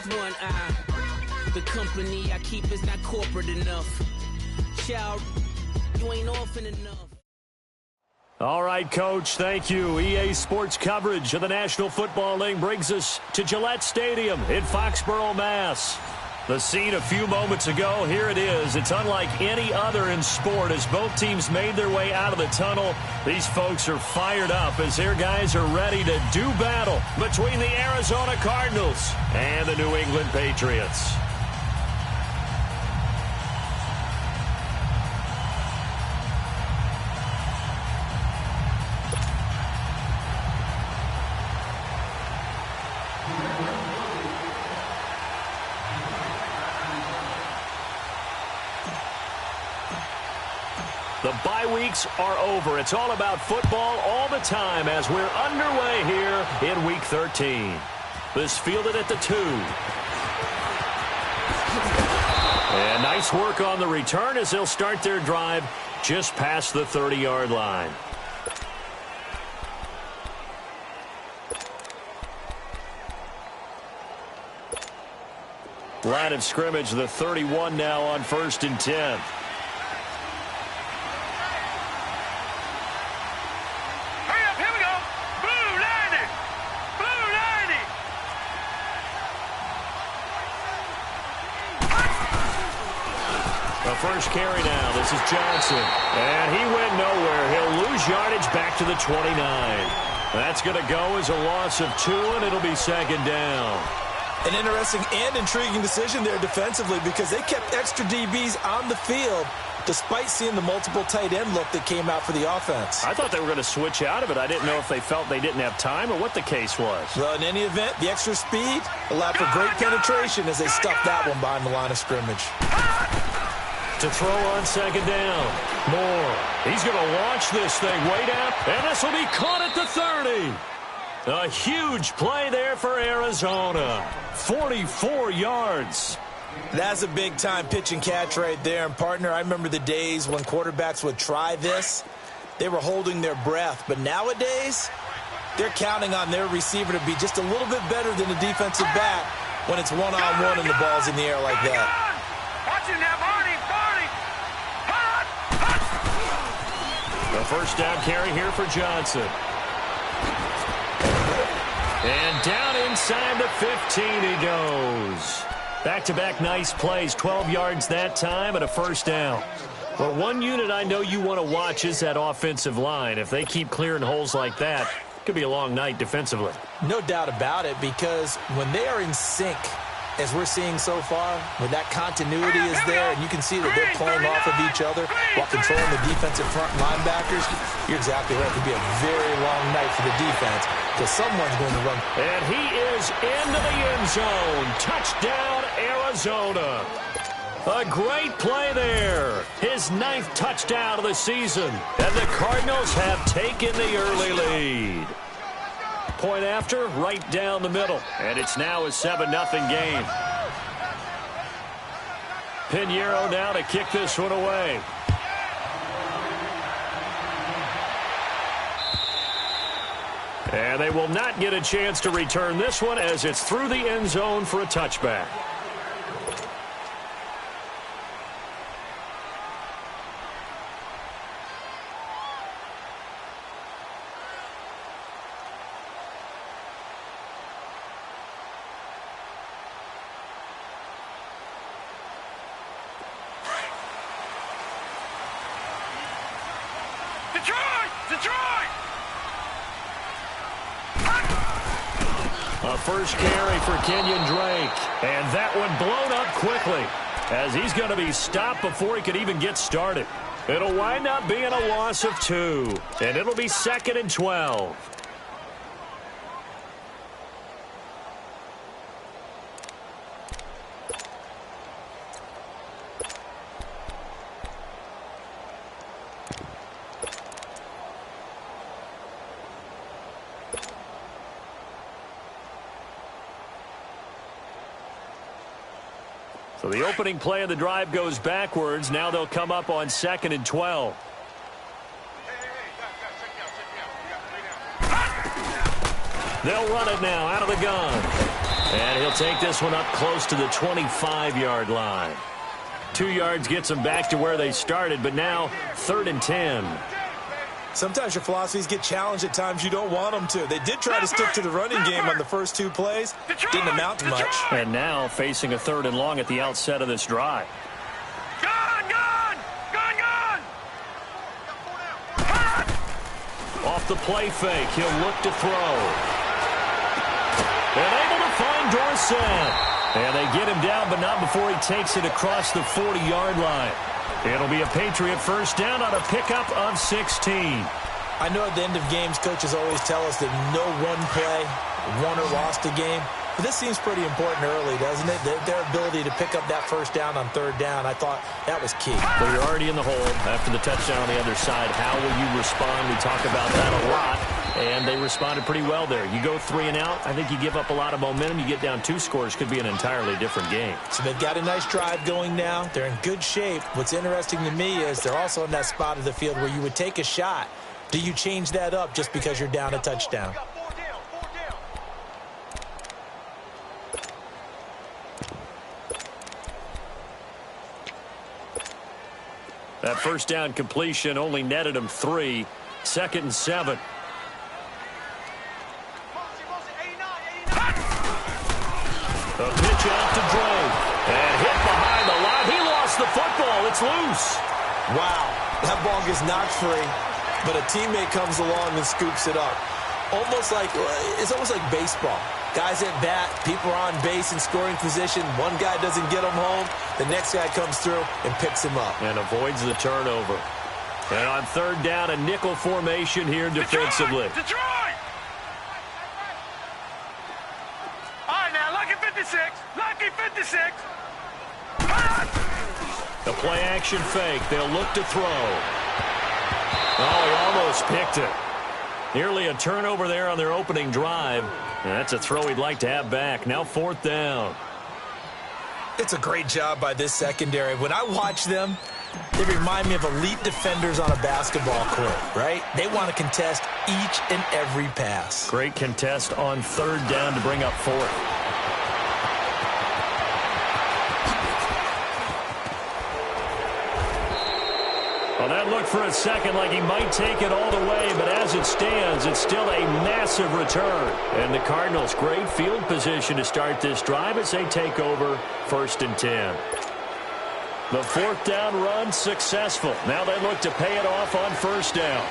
one eye. The company I keep is not corporate enough. Child, you ain't orphan enough. All right, Coach, thank you. EA Sports coverage of the National Football League brings us to Gillette Stadium in Foxborough, Mass. The scene a few moments ago, here it is. It's unlike any other in sport as both teams made their way out of the tunnel. These folks are fired up as their guys are ready to do battle between the Arizona Cardinals and the New England Patriots. The bye weeks are over. It's all about football all the time as we're underway here in Week 13. This fielded at the 2. And nice work on the return as they'll start their drive just past the 30-yard line. Line of scrimmage, the 31 now on 1st and 10. First carry now. This is Johnson. And he went nowhere. He'll lose yardage back to the 29. That's going to go as a loss of 2, and it'll be 2nd down. An interesting and intriguing decision there defensively because they kept extra DBs on the field despite seeing the multiple tight end look that came out for the offense. I thought they were going to switch out of it. I didn't know if they felt they didn't have time or what the case was. Well, in any event, the extra speed allowed for great penetration as they stuffed that one behind the line of scrimmage. To throw on 2nd down. Moore. He's going to launch this thing way down, and this will be caught at the 30. A huge play there for Arizona. 44 yards. That's a big-time pitch and catch right there. And, partner, I remember the days when quarterbacks would try this. They were holding their breath. But nowadays, they're counting on their receiver to be just a little bit better than the defensive back when it's one-on-one and the ball's in the air like that. Watch him now, Barney. The first down carry here for Johnson. And down inside the 15 he goes. Back-to-back nice plays, 12 yards that time and a first down. Well, one unit I know you want to watch is that offensive line. If they keep clearing holes like that, it could be a long night defensively. No doubt about it, because when they are in sync, as we're seeing so far, when that continuity is there and you can see that they're playing off of each other while controlling the defensive front linebackers, you're exactly right. It could be a very long night for the defense because someone's going to run. And he is into the end zone. Touchdown, Arizona. A great play there. His 9th touchdown of the season. And the Cardinals have taken the early lead. Point after, right down the middle. And it's now a 7-0 game. Pinheiro now to kick this one away. And they will not get a chance to return this one as it's through the end zone for a touchback. A first carry for Kenyon Drake. And that one blown up quickly as he's going to be stopped before he could even get started. It'll wind up being a loss of 2. And it'll be 2nd and 12. So the opening play of the drive goes backwards. Now they'll come up on 2nd and 12. They'll run it now out of the gun. And he'll take this one up close to the 25-yard line. 2 yards gets them back to where they started, but now 3rd and 10. Sometimes your philosophies get challenged at times you don't want them to. They did try to stick to the running game on the first 2 plays. Didn't amount to much. And now facing a 3rd and long at the outset of this drive. Off the play fake, he'll look to throw. And able to find Dorsett. And they get him down, but not before he takes it across the 40-yard line. It'll be a Patriot first down on a pickup of 16. I know at the end of games, coaches always tell us that no one play won or lost a game. But this seems pretty important early, doesn't it? Their ability to pick up that first down on 3rd down, I thought that was key. Well, you're already in the hole after the touchdown on the other side. How will you respond? We talk about that a lot, and they responded pretty well there. You go 3 and out, I think you give up a lot of momentum. You get down 2 scores, could be an entirely different game. So they've got a nice drive going now. They're in good shape. What's interesting to me is they're also in that spot of the field where you would take a shot. Do you change that up just because you're down a touchdown? That first down completion only netted him 3. 2nd and 7. A pitch out to Dre. And hit behind the line. He lost the football. It's loose. Wow. That ball gets knocked free, but a teammate comes along and scoops it up. It's almost like baseball. Guys at bat, people are on base in scoring position. One guy doesn't get him home. The next guy comes through and picks him up. And avoids the turnover. And on 3rd down, a nickel formation here defensively. Detroit! All right, now, lucky 56. Lucky 56. The play action fake. They'll look to throw. Oh, he almost picked it. Nearly a turnover there on their opening drive. And that's a throw he'd like to have back. Now 4th down. It's a great job by this secondary. When I watch them, they remind me of elite defenders on a basketball court, right? They want to contest each and every pass. Great contest on 3rd down to bring up 4th. Well, that looked for a second like he might take it all the way, but as it stands, it's still a massive return. And the Cardinals, great field position to start this drive as they take over 1st and 10. The 4th down run successful. Now they look to pay it off on 1st down.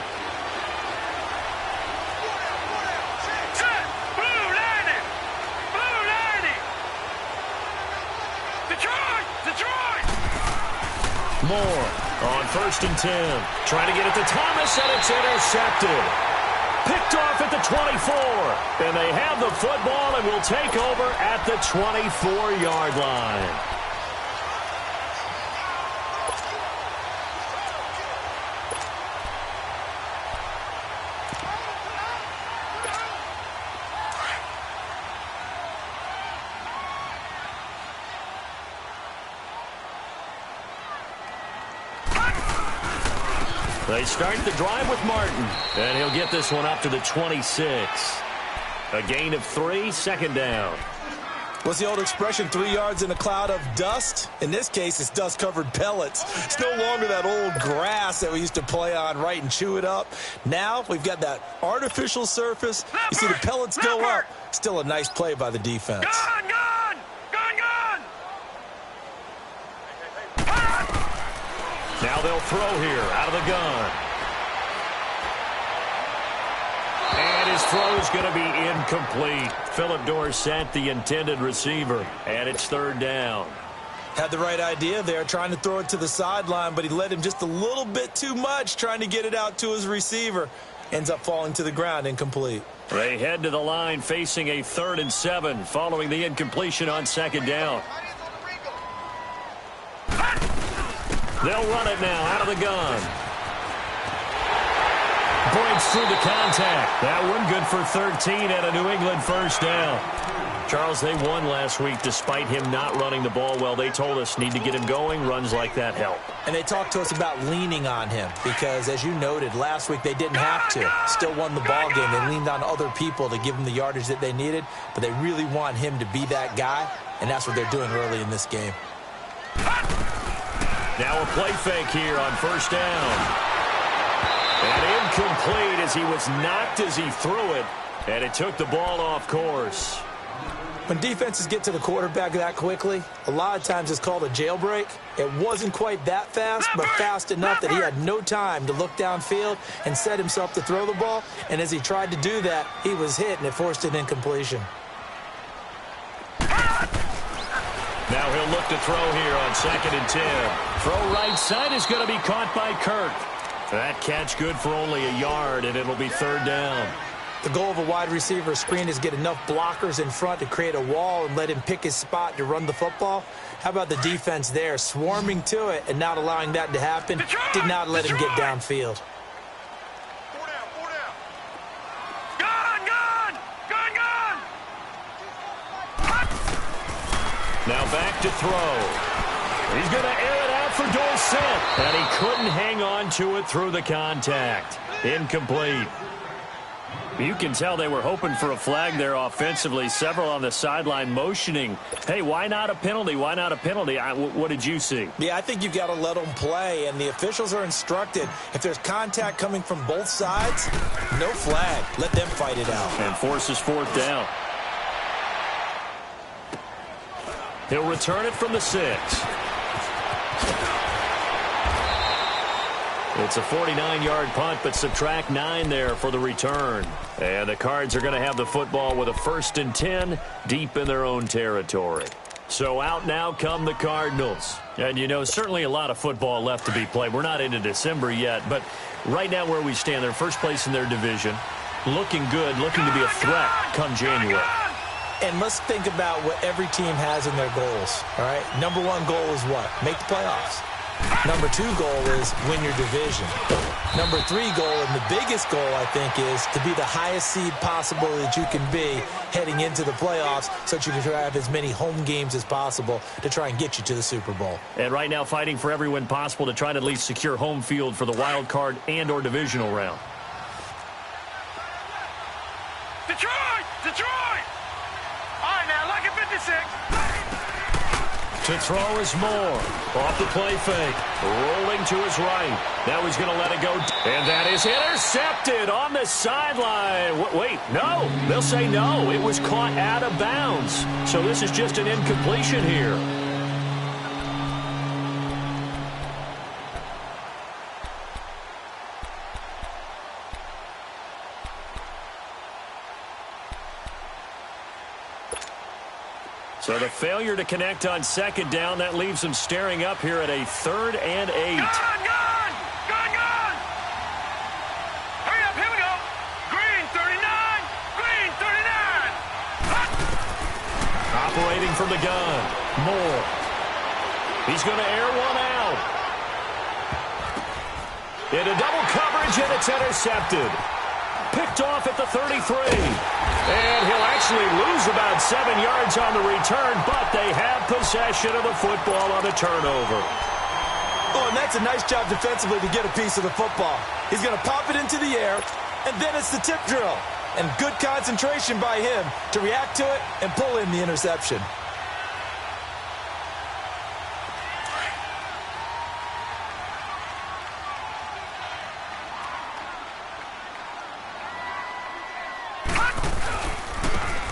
Moore on 1st and 10. Trying to get it to Thomas, and it's intercepted. Picked off at the 24. And they have the football and will take over at the 24-yard line. They start the drive with Martin, and he'll get this one up to the 26. A gain of 3, 2nd down. What's the old expression, 3 yards in a cloud of dust? In this case, it's dust-covered pellets. It's no longer that old grass that we used to play on, right, and chew it up. Now we've got that artificial surface. You see the pellets go up. Still a nice play by the defense. Now they'll throw here out of the gun. And his throw is going to be incomplete. Philip Dorsett, the intended receiver, and it's 3rd down. Had the right idea there, trying to throw it to the sideline, but he led him just a little bit too much, trying to get it out to his receiver. Ends up falling to the ground, incomplete. They head to the line facing a 3rd and 7 following the incompletion on 2nd down. They'll run it now out of the gun. Breaks through the contact. That one good for 13 and a New England 1st down. Charles, they won last week despite him not running the ball well. They told us need to get him going. Runs like that help. And they talked to us about leaning on him because, as you noted, last week they didn't have to. Still won the ball game. They leaned on other people to give them the yardage that they needed, but they really want him to be that guy, and that's what they're doing early in this game. Now a play fake here on first down. And incomplete as he was knocked as he threw it, and it took the ball off course. When defenses get to the quarterback that quickly, a lot of times it's called a jailbreak. It wasn't quite that fast, but fast enough that he had no time to look downfield and set himself to throw the ball. And as he tried to do that, he was hit, and it forced an incompletion. Now he'll look to throw here on 2nd and 10. Throw right side is going to be caught by Kirk. That catch good for only a yard, and it'll be 3rd down. The goal of a wide receiver screen is get enough blockers in front to create a wall and let him pick his spot to run the football. How about the defense there, swarming to it and not allowing that to happen? Did not let him get downfield. 4 down, 4 down. Gun! Now back to throw. He's going to air it out for Dorsett, and he couldn't hang on to it through the contact. Incomplete. You can tell they were hoping for a flag there offensively. Several on the sideline motioning, hey, why not a penalty? Why not a penalty? What did you see? Yeah, I think you've got to let them play, and the officials are instructed. If there's contact coming from both sides, no flag. Let them fight it out. And forces 4th down. He'll return it from the 6. It's a 49-yard punt, but subtract 9 there for the return. And the Cards are going to have the football with a 1st and 10 deep in their own territory. So out now come the Cardinals. And, you know, certainly a lot of football left to be played. We're not into December yet, but right now where we stand, they're first place in their division. Looking good, looking to be a threat come January. And let's think about what every team has in their goals, all right? Number 1 goal is what? Make the playoffs. Number 2 goal is win your division. Number 3 goal, and the biggest goal, I think, is to be the highest seed possible that you can be heading into the playoffs so that you can try to have as many home games as possible to try and get you to the Super Bowl. And right now fighting for every win possible to try to at least secure home field for the wild card and or divisional round. Detroit! All right, now, look at 56. To throw is Moore. Off the play fake. Rolling to his right. Now he's going to let it go. And that is intercepted on the sideline. Wait, no. They'll say no. It was caught out of bounds. So this is just an incompletion here. So the failure to connect on 2nd down, that leaves them staring up here at a 3rd and 8. Gun! Hurry up, here we go. Green 39. Operating from the gun. Moore. He's going to air one out. Into double coverage, and it's intercepted. Picked off at the 33. And he'll actually lose about 7 yards on the return, but they have possession of the football on the turnover. Oh, and that's a nice job defensively to get a piece of the football. He's going to pop it into the air, and then it's the tip drill. And good concentration by him to react to it and pull in the interception.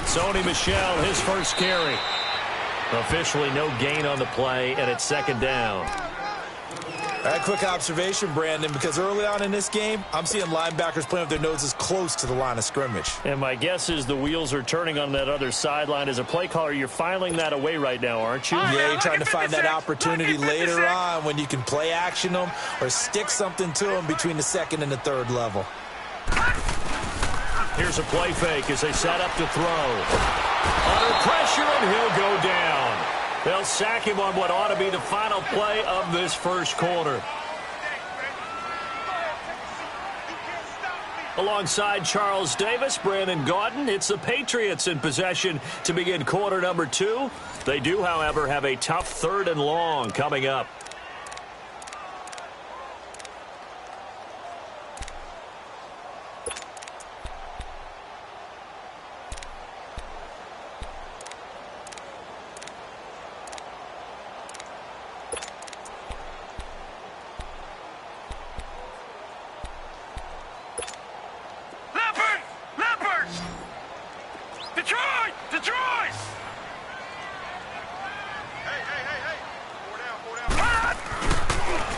Sony Michel, his first carry. Officially no gain on the play, and it's 2nd down. All right, quick observation, Brandon, because early on in this game, I'm seeing linebackers playing with their noses close to the line of scrimmage. And my guess is the wheels are turning on that other sideline. As a play caller, you're filing that away right now, aren't you? Yeah, you're trying to find that opportunity later on when you can play action them or stick something to them between the 2nd and the 3rd level. Here's a play fake as they set up to throw. Under pressure, and he'll go down. They'll sack him on what ought to be the final play of this first quarter. Alongside Charles Davis, Brandon Gaudin, it's the Patriots in possession to begin quarter number 2. They do, however, have a tough 3rd and long coming up.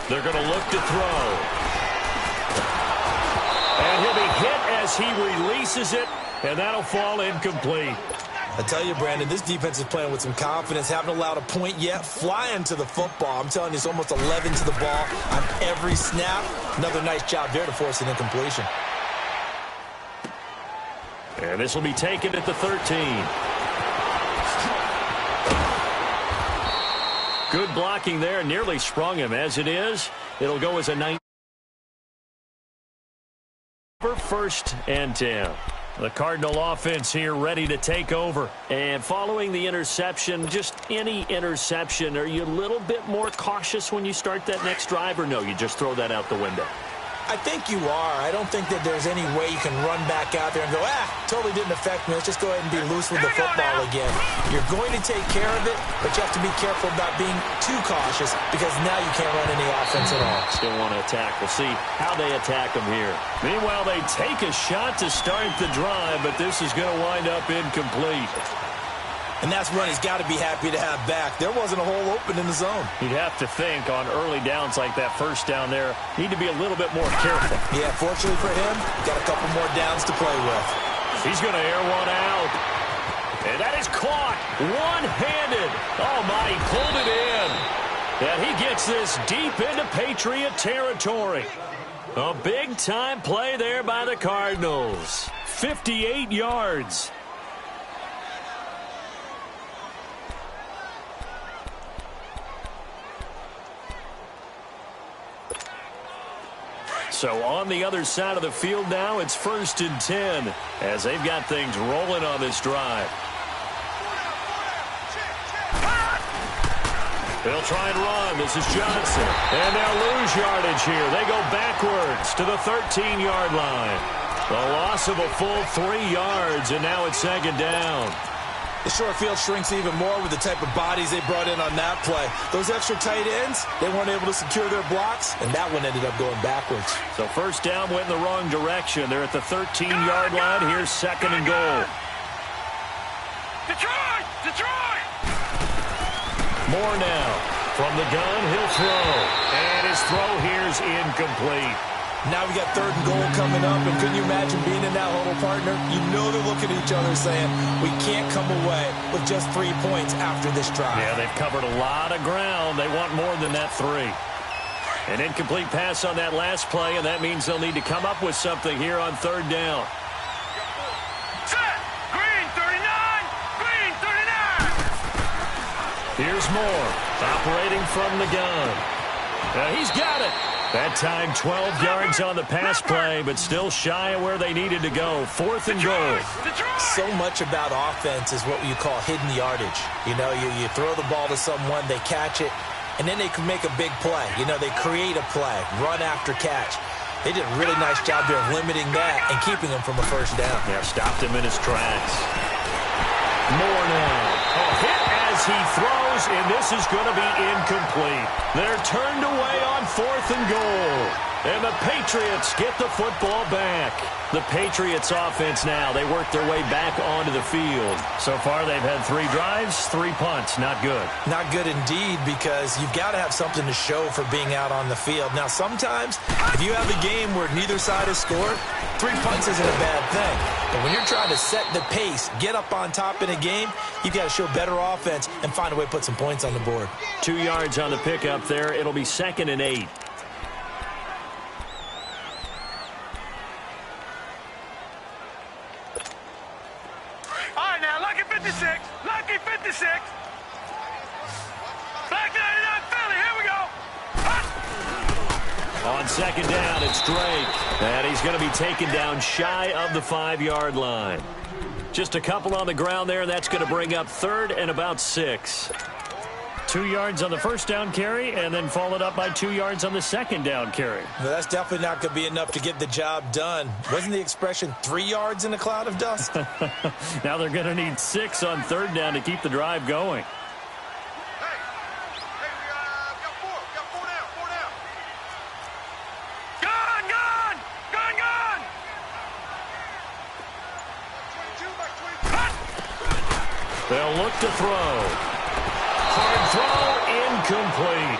They're going to look to throw. And he'll be hit as he releases it, and that'll fall incomplete. I tell you, Brandon, this defense is playing with some confidence. Haven't allowed a point yet. Flying to the football. I'm telling you, it's almost 11 to the ball on every snap. Another nice job there to force an incompletion. And this will be taken at the 13. Good blocking there. Nearly sprung him. As it is, it'll go as a 9. First and 10. The Cardinal offense here ready to take over. And following the interception, just any interception, are you a little bit more cautious when you start that next drive, or no, you just throw that out the window? I think you are. I don't think that there's any way you can run back out there and go, totally didn't affect me. Let's just go ahead and be loose with the football again. You're going to take care of it, but you have to be careful about being too cautious because now you can't run any offense at all. Still want to attack. We'll see how they attack them here. Meanwhile, they take a shot to start the drive, but this is going to wind up incomplete. And that's one he's got to be happy to have back. There wasn't a hole open in the zone. You'd have to think on early downs like that first down there, need to be a little bit more careful. Yeah, fortunately for him, got a couple more downs to play with. He's going to air one out. And that is caught one-handed. Oh, my, he pulled it in. And he gets this deep into Patriot territory. A big-time play there by the Cardinals. 58 yards. So on the other side of the field now, it's 1st and 10 as they've got things rolling on this drive. They'll try and run. This is Johnson. And they'll lose yardage here. They go backwards to the 13-yard line. The loss of a full 3 yards, and now it's 2nd down. The short field shrinks even more with the type of bodies they brought in on that play. Those extra tight ends, they weren't able to secure their blocks, and that one ended up going backwards. So first down went in the wrong direction. They're at the 13-yard line. Here's 2nd and goal. Detroit! Detroit! More now. From the gun, he'll throw. And his throw here's incomplete. Now we got 3rd and goal coming up, and can you imagine being in that huddle, partner? You know they're looking at each other saying, we can't come away with just 3 points after this drive. Yeah, they've covered a lot of ground. They want more than that 3. An incomplete pass on that last play, and that means they'll need to come up with something here on 3rd down. Set! Green 39! Green 39! Here's Moore, operating from the gun. He's got it. That time 12 yards on the pass play, but still shy of where they needed to go. 4th and goal. So much about offense is what you call hidden yardage. You know, you throw the ball to someone, they catch it, and then they can make a big play. You know, they create a play, run after catch. They did a really nice job there of limiting that and keeping him from a 1st down. Yeah, stopped him in his tracks. More now. A hit as he throws, and this is going to be incomplete. They're turned away on 4th and goal. And the Patriots get the football back. The Patriots offense now, they work their way back onto the field. So far, they've had 3 drives, 3 punts. Not good. Not good indeed, because you've got to have something to show for being out on the field. Now, sometimes, if you have a game where neither side has scored, 3 punts isn't a bad thing. But when you're trying to set the pace, get up on top in a game, you've got to show better offense and find a way to put some points on the board. 2 yards on the pickup there. It'll be 2nd and 8. All right, now, lucky 56. Lucky 56. Black 99 Philly, here we go. On On second down, it's Drake. And he's going to be taken down shy of the 5-yard line. Just a couple on the ground there, and that's going to bring up third and about 6. 2 yards on the first down carry, and then followed up by 2 yards on the second down carry. Well, that's definitely not going to be enough to get the job done. Wasn't the expression 3 yards in a cloud of dust? Now they're going to need 6 on third down to keep the drive going. They'll look to throw. Hard throw, incomplete.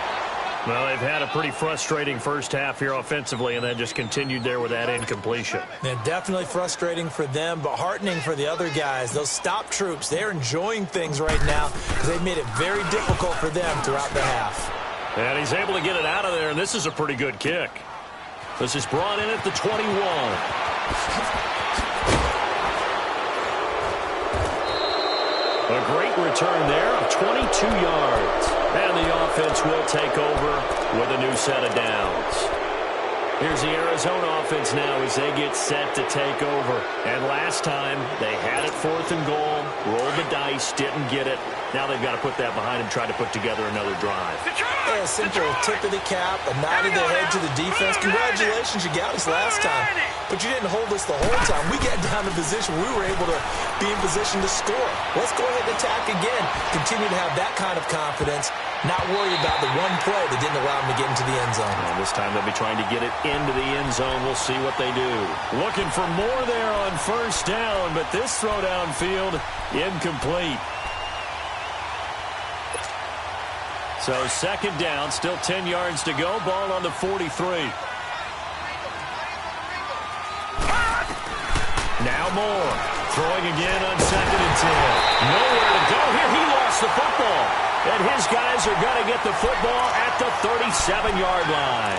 Well, they've had a pretty frustrating first half here offensively, and then just continued there with that incompletion. Yeah, definitely frustrating for them, but heartening for the other guys. Those stop troops, they're enjoying things right now because they've made it very difficult for them throughout the half. And he's able to get it out of there, and this is a pretty good kick. This is brought in at the 21. A great return there of 22 yards. And the offense will take over with a new set of downs. Here's the Arizona offense now as they get set to take over. And last time, they had it 4th and goal, rolled the dice, didn't get it. Now they've got to put that behind and try to put together another drive. Yeah, a simple tip of the cap, a nod of the head to the defense. Congratulations, you got us last time. But you didn't hold us the whole time. We got down to position. We were able to be in position to score. Let's go ahead and attack again. Continue to have that kind of confidence. Not worry about the one play that didn't allow them to get into the end zone. And this time they'll be trying to get it into the end zone. We'll see what they do. Looking for more there on first down, but this throw downfield, incomplete. So second down, still 10 yards to go. Ball on the 43. Now Moore. Throwing again on 2nd and 10. Nowhere to go here. He lost the football. And his guys are going to get the football at the 37-yard line.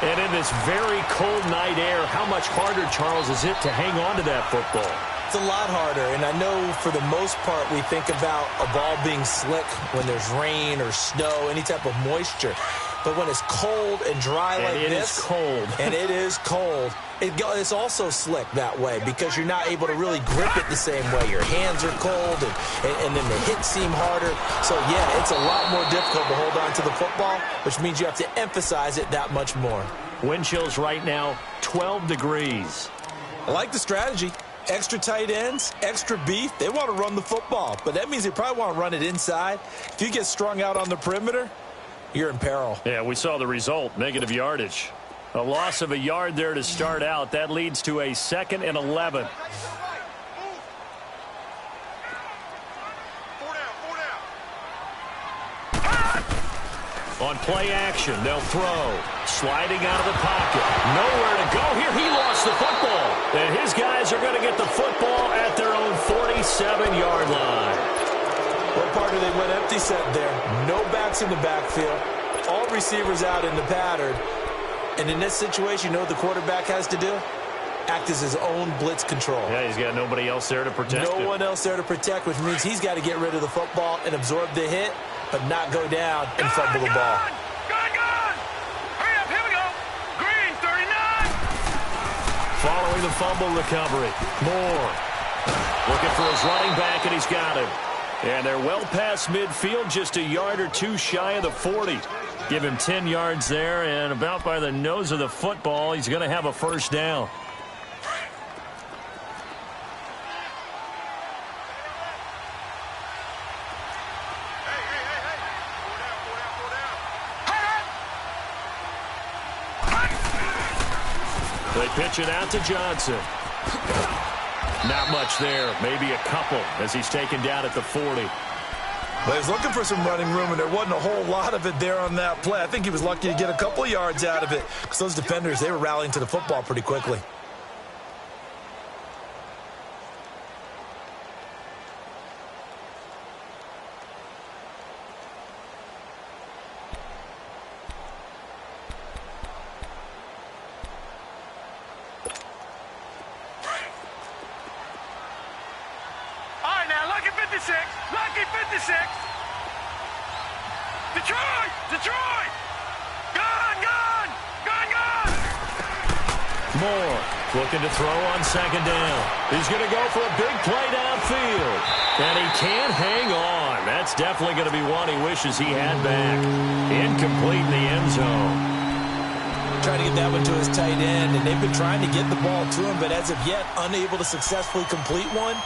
And in this very cold night air, how much harder, Charles, is it to hang on to that football? It's a lot harder, and I know for the most part we think about a ball being slick when there's rain or snow, any type of moisture. But when it's cold and dry like this, it is cold. And it is cold, it's also slick that way because you're not able to really grip it the same way. Your hands are cold, and then the hits seem harder. So, yeah, it's a lot more difficult to hold on to the football, which means you have to emphasize it that much more. Wind chills right now, 12 degrees. I like the strategy. Extra tight ends, extra beef. They want to run the football, but that means they probably want to run it inside. If you get strung out on the perimeter, you're in peril. Yeah, we saw the result, negative yardage. A loss of a yard there to start out. That leads to a 2nd and 11. On play action, they'll throw. Sliding out of the pocket. Nowhere to go here. He lost the football. And his guys are going to get the football at their own 47-yard line. What part do they went empty set there? No backs in the backfield. All receivers out in the pattern. And in this situation, you know what the quarterback has to do? Act as his own blitz control. Yeah, he's got nobody else there to protect him. No one else there to protect, which means he's got to get rid of the football and absorb the hit, but not go down and fumble the ball. Gone! Hurry up, here we go. Green, 39. Following the fumble recovery. Moore looking for his running back, and he's got him. And they're well past midfield, just a yard or two shy of the 40. Give him 10 yards there, and about by the nose of the football, he's going to have a first down. They pitch it out to Johnson. Not much there, maybe a couple as he's taken down at the 40. But he was looking for some running room, and there wasn't a whole lot of it there on that play. I think he was lucky to get a couple of yards out of it because those defenders, they were rallying to the football pretty quickly. Lucky 56! Lucky 56! Detroit! Detroit! Gone! Gone! Gone! Gone! Moore looking to throw on second down. He's going to go for a big play downfield. And he can't hang on. That's definitely going to be one he wishes he had back. Incomplete in the end zone. Trying to get that one to his tight end, and they've been trying to get the ball to him, but as of yet, unable to successfully complete one.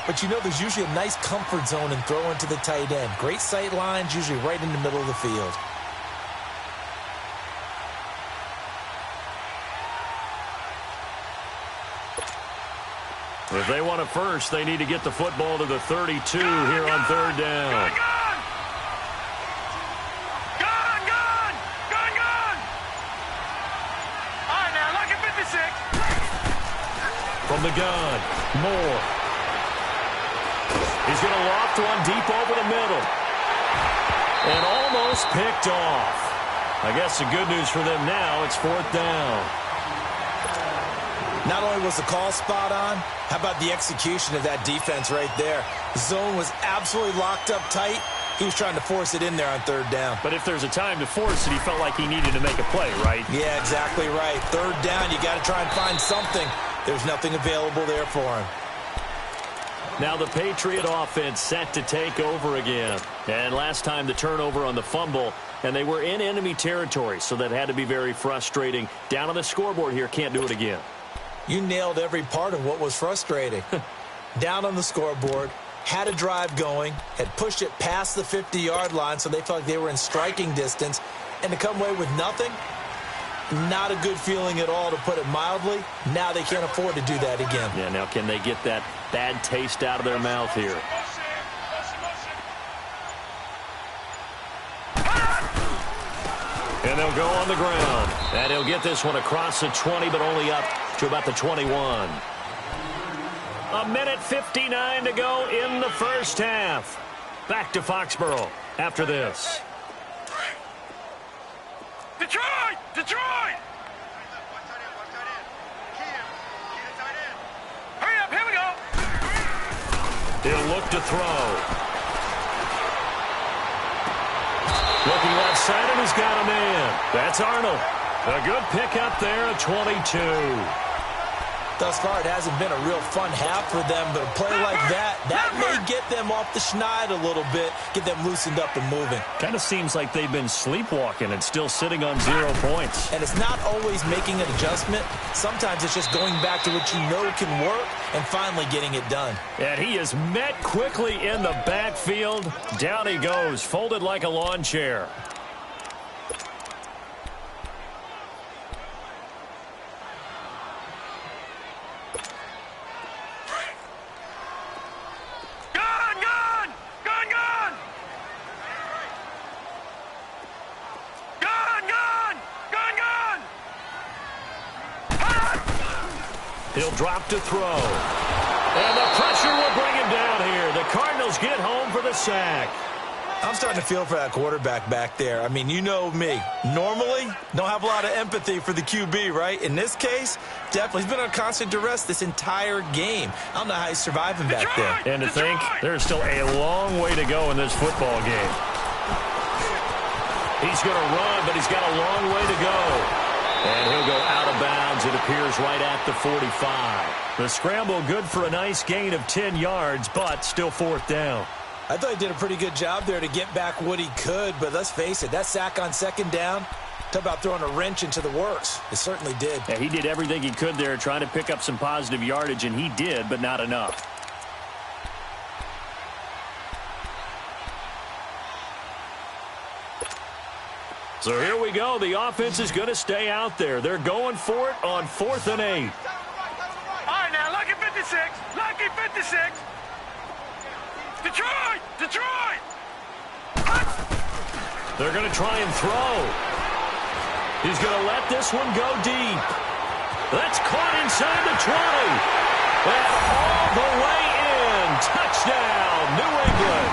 But you know there's usually a nice comfort zone in throwing to the tight end. Great sight lines, usually right in the middle of the field. If they want it first, they need to get the football to the 32 here on third down. From the gun, Moore. He's going to loft one deep over the middle. And almost picked off. I guess the good news for them now, it's fourth down. Not only was the call spot on, how about the execution of that defense right there? The zone was absolutely locked up tight. He was trying to force it in there on third down. But if there's a time to force it, he felt like he needed to make a play, right? Yeah, exactly right. Third down, you got to try and find something. There's nothing available there for him. Now the Patriot offense set to take over again. And last time the turnover on the fumble, and they were in enemy territory, so that had to be very frustrating. Down on the scoreboard here, can't do it again. You nailed every part of what was frustrating. Down on the scoreboard, had a drive going, had pushed it past the 50-yard line, so they felt like they were in striking distance, and to come away with nothing, not a good feeling at all, to put it mildly. Now they can't afford to do that again. Yeah, now can they get that bad taste out of their mouth here? And they'll go on the ground. And he'll get this one across the 20, but only up to about the 21. A minute 59 to go in the first half. Back to Foxborough after this. Detroit! Detroit! Hurry up, here we go! He'll look to throw. Looking left side, and he's got a man. That's Arnold. A good pickup there at 22. Thus far, it hasn't been a real fun half for them, but a play like that may get them off the schneid a little bit, get them loosened up and moving. Kind of seems like they've been sleepwalking and still sitting on 0 points. And it's not always making an adjustment. Sometimes it's just going back to what you know can work and finally getting it done. And he is met quickly in the backfield. Down he goes, folded like a lawn chair. He'll drop to throw. And the pressure will bring him down here. The Cardinals get home for the sack. I'm starting to feel for that quarterback back there. I mean, you know me. Normally, don't have a lot of empathy for the QB, right? In this case, definitely. He's been on constant duress this entire game. I don't know how he's surviving back there. And to think, there's still a long way to go in this football game. He's going to run, but he's got a long way to go. And he'll go out of bounds, it appears, right at the 45. The scramble good for a nice gain of 10 yards, but still fourth down. I thought he did a pretty good job there to get back what he could, but let's face it, that sack on second down, talk about throwing a wrench into the works. It certainly did. Yeah, he did everything he could there, trying to pick up some positive yardage, and he did, but not enough. So here we go. The offense is going to stay out there. They're going for it on 4th and 8. All right, now, lucky 56. Lucky 56. Detroit! Detroit! They're going to try and throw. He's going to let this one go deep. That's caught inside the 20. And all the way in. Touchdown, New England.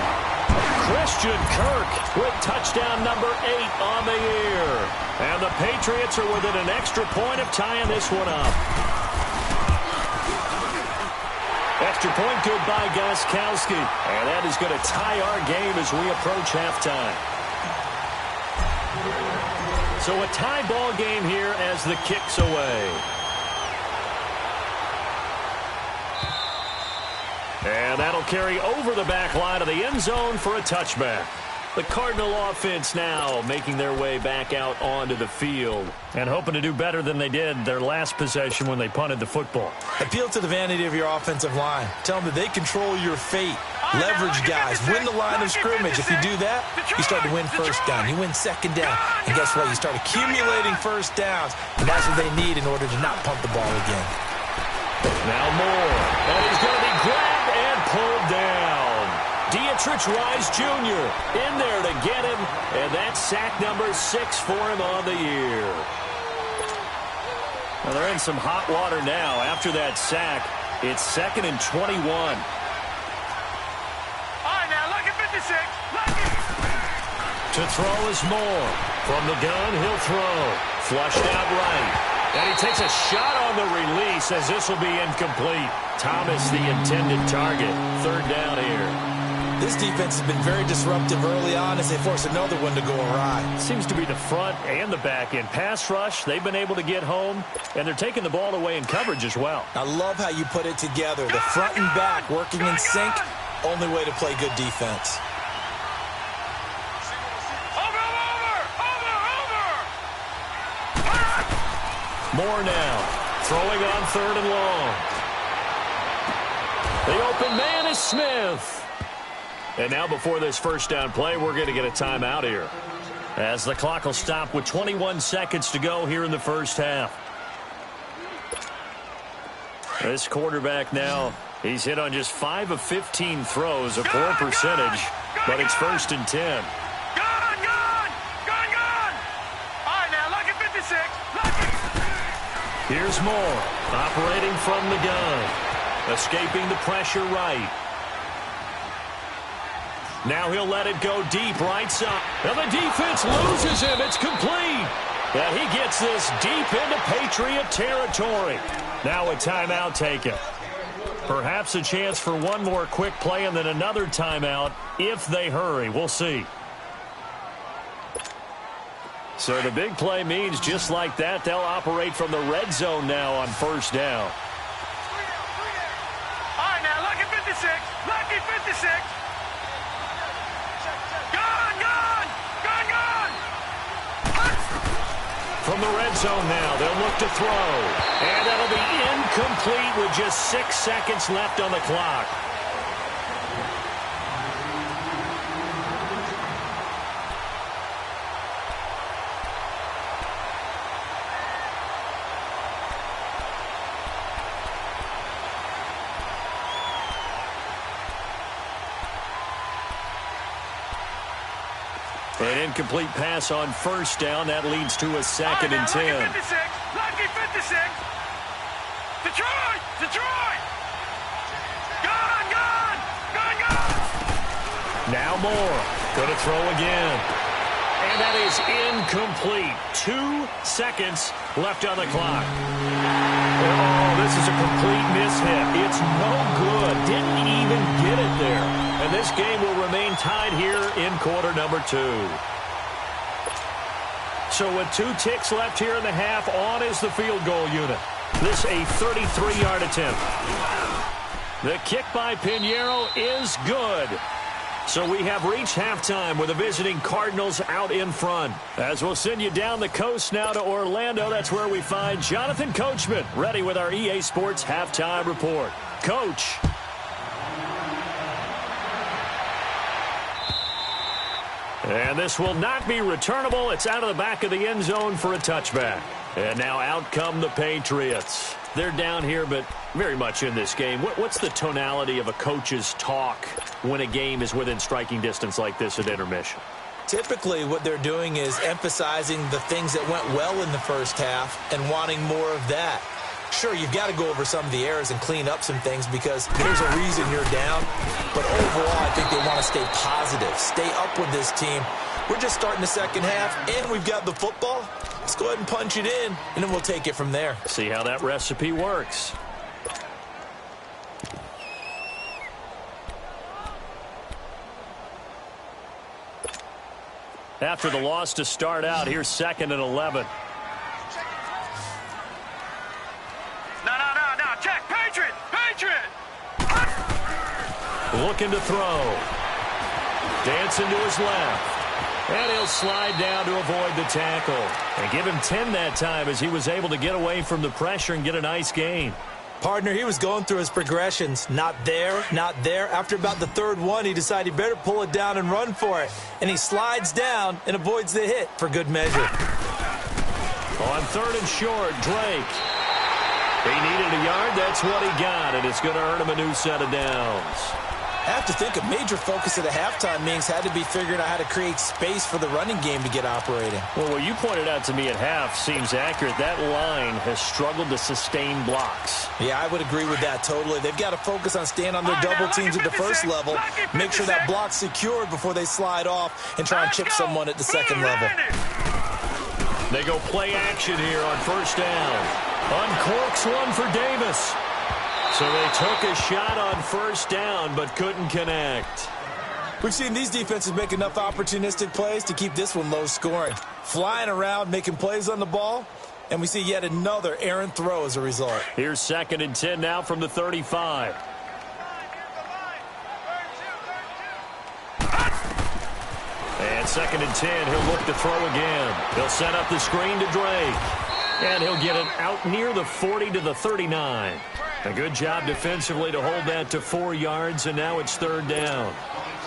Christian Kirk with touchdown number 8 on the year. And the Patriots are within an extra point of tying this one up. Extra point good by Gostkowski. And that is going to tie our game as we approach halftime. So a tie ball game here as the kick's away. And that'll carry over the back line of the end zone for a touchback. The Cardinal offense now making their way back out onto the field and hoping to do better than they did their last possession when they punted the football. Appeal to the vanity of your offensive line. Tell them that they control your fate. Leverage guys. Win the line of scrimmage. If you do that, you start to win first down. You win second down. And guess what? You start accumulating first downs. And that's what they need in order to not punt the ball again. Now Moore. And he's going to be grabbed and pulled down. Dietrich Wise Jr. in there to get him, and that's sack number 6 for him on the year. Well, they're in some hot water now. After that sack, it's 2nd and 21. All right, now, look at 56. Look at... To throw is Moore. From the gun, he'll throw. Flushed out right. And he takes a shot on the release as this will be incomplete. Thomas, the intended target. 3rd down here. This defense has been very disruptive early on as they force another one to go awry. Seems to be the front and the back end. Pass rush, they've been able to get home, and they're taking the ball away in coverage as well. I love how you put it together. The front and back working in sync, only way to play good defense. Moore now, throwing on 3rd and long. The open man is Smith. And now before this first down play, we're going to get a timeout here, as the clock will stop with 21 seconds to go here in the first half. This quarterback now, he's hit on just 5 of 15 throws, a poor percentage, but it's 1st and 10. Gone! All right, now, look at 56. Here's Moore, operating from the gun, escaping the pressure right. Now he'll let it go deep right side. And the defense loses him. It's complete. And he gets this deep into Patriot territory. Now a timeout taken. Perhaps a chance for one more quick play and then another timeout if they hurry. We'll see. So the big play means just like that, they'll operate from the red zone now on 1st down. All right, now, look at 56. Lucky 56. From the red zone now, they'll look to throw. And that'll be incomplete with just 6 seconds left on the clock. An incomplete pass on 1st down. That leads to a 2nd and 10. Lucky 56. Detroit! Gone! Now Moore. Going to throw again. And that is incomplete. 2 seconds left on the clock. Oh, this is a complete mishit. It's no good. Didn't even get it there. And this game will remain tied here in quarter number 2. So with 2 ticks left here in the half, on is the field goal unit. This a 33-yard attempt. The kick by Pinheiro is good. So we have reached halftime with the visiting Cardinals out in front. As we'll send you down the coast now to Orlando, that's where we find Jonathan Coachman, ready with our EA Sports halftime report. Coach. And this will not be returnable. It's out of the back of the end zone for a touchback. And now out come the Patriots. They're down here, but very much in this game. What's the tonality of a coach's talk when a game is within striking distance like this at intermission? Typically, what they're doing is emphasizing the things that went well in the first half and wanting more of that. Sure, you've got to go over some of the errors and clean up some things because there's a reason you're down. But overall, I think they want to stay positive, stay up with this team. We're just starting the second half, and we've got the football. Let's go ahead and punch it in, and then we'll take it from there. See how that recipe works. After the loss to start out, here's 2nd and 11. No, check, Patriot! Looking to throw. Dancing to his left. And he'll slide down to avoid the tackle. And give him 10 that time as he was able to get away from the pressure and get a nice gain. Partner, he was going through his progressions. Not there, not there. After about the third one, he decided he better pull it down and run for it. And he slides down and avoids the hit for good measure. On 3rd and short, Drake. He needed a yard. That's what he got, and it's going to earn him a new set of downs. I have to think a major focus at the halftime meetings had to be figuring out how to create space for the running game to get operating. Well, what you pointed out to me at half seems accurate. That line has struggled to sustain blocks. Yeah, I would agree with that totally. They've got to focus on staying on their double teams at the first level, make sure that block's secured before they slide off and try and chip someone at the second level. They go play action here on 1st down. Uncorks one for Davis. So they took a shot on 1st down, but couldn't connect. We've seen these defenses make enough opportunistic plays to keep this one low scoring. Flying around, making plays on the ball, and we see yet another errant throw as a result. Here's 2nd and 10 now from the 35. And 2nd and 10, he'll look to throw again. He'll set up the screen to Drake. And he'll get it out near the 40 to the 39. A good job defensively to hold that to 4 yards, and now it's 3rd down.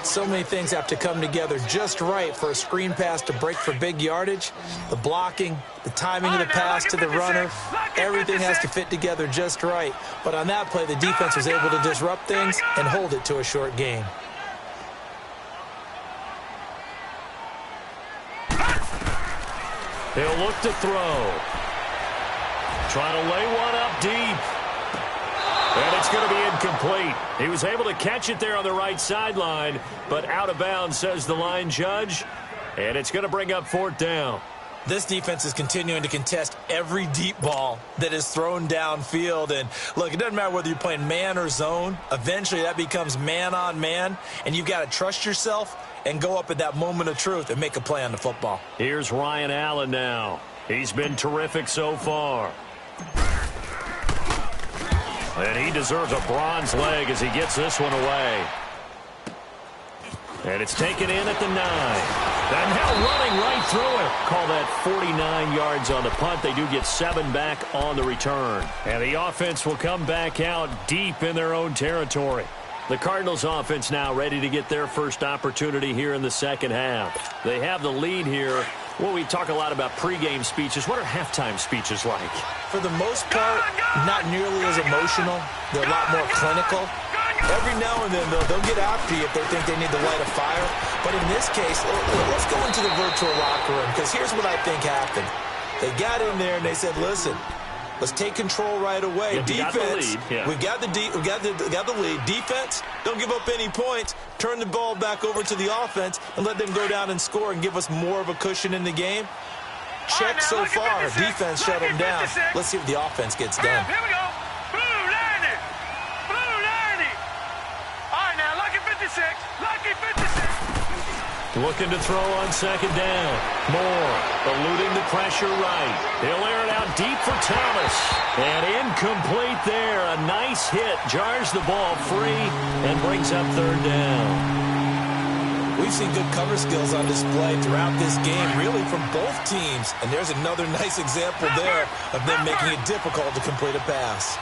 So many things have to come together just right for a screen pass to break for big yardage. The blocking, the timing of the pass to the runner, everything has to fit together just right. But on that play, the defense was able to disrupt things and hold it to a short gain. He'll look to throw. Trying to lay one up deep. And it's going to be incomplete. He was able to catch it there on the right sideline, but out of bounds, says the line judge. And it's going to bring up 4th down. This defense is continuing to contest every deep ball that is thrown downfield. And, look, it doesn't matter whether you're playing man or zone. Eventually, that becomes man on man, and you've got to trust yourself and go up at that moment of truth and make a play on the football. Here's Ryan Allen now. He's been terrific so far. And he deserves a bronze leg as he gets this one away. And it's taken in at the 9. And now running right through it. Call that 49 yards on the punt. They do get 7 back on the return. And the offense will come back out deep in their own territory. The Cardinals offense now ready to get their first opportunity here in the 2nd half. They have the lead here. Well, we talk a lot about pregame speeches. What are halftime speeches like? For the most part, not nearly as emotional. They're a lot more clinical. Every now and then, they'll get after you if they think they need to light a fire. But in this case, let's go into the virtual locker room, because here's what I think happened. They got in there and they said, listen, let's take control right away. Defense, we've got the lead. Defense, don't give up any points. Turn the ball back over to the offense and let them go down and score and give us more of a cushion in the game. Check so far. Defense shut them down. Let's see what the offense gets done. Here we go. Blue 90. Blue 90. All right, now, lucky 56. Lucky 56. Looking to throw on 2nd down. Moore eluding the pressure right. He'll air it out deep for Thomas. And incomplete there. A nice hit. Jars the ball free and brings up 3rd down. We've seen good cover skills on display throughout this game, really from both teams. And there's another nice example there of them making it difficult to complete a pass.